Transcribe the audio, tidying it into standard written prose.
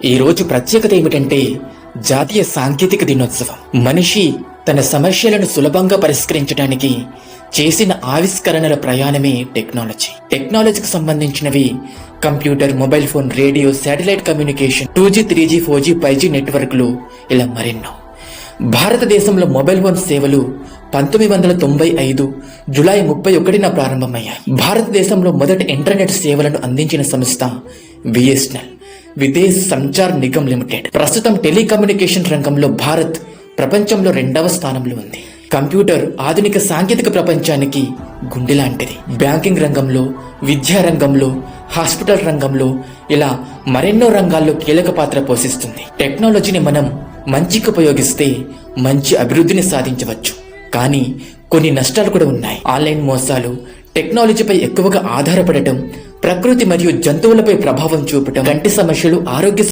ఈ రోజు ప్రత్యేకత ఏమిటంటే జాతీయ సాంకేతిక దినోత్సవం. మనిషి తన సమస్యలను సులభంగా పరిష్కరించడానికి చేసిన ఆవిష్కరణల ప్రయాణమే టెక్నాలజీ. టెక్నాలజీకి సంబంధించినవి computer, mobile phone, radio, satellite communication, 2G, 3G, 4G, 5G నెట్వర్క్లు, ఇలా మరెన్నో. భారతదేశంలో మొబైల్ ఫోన్ సేవలు 1995 జూలై 31న ప్రారంభమయ్యాయి. భారతదేశంలో మొదటి ఇంటర్నెట్ సేవలను అందించిన సంస్థ బిఎస్ఎన్ఎల్, విదేశ్ సంచార్ నిగమ్ లిమిటెడ్. ప్రస్తుతం టెలికమ్యూనికేషన్ రంగంలో భారత్ ప్రపంచంలో 2వ స్థానంలో ఉంది. కంప్యూటర్ ఆధునిక సాంకేతిక ప్రపంచానికి గుండె లాంటిది. బ్యాంకింగ్ రంగంలో, విద్యా రంగంలో, హాస్పిటల్ రంగంలో, ఇలా మరెన్నో రంగాల్లో కీలక పాత్ర పోషిస్తుంది. టెక్నాలజీని మనం మంచికి ఉపయోగిస్తే మంచి అభివృద్ధిని సాధించవచ్చు. కానీ కొన్ని నష్టాలు కూడా ఉన్నాయి. ఆన్లైన్ మోసాలు, టెక్నాలజీపై ఎక్కువగా ఆధారపడటం, ప్రకృతి మరియు జంతువులపై ప్రభావం చూపటం, కంటి సమస్యలు, ఆరోగ్య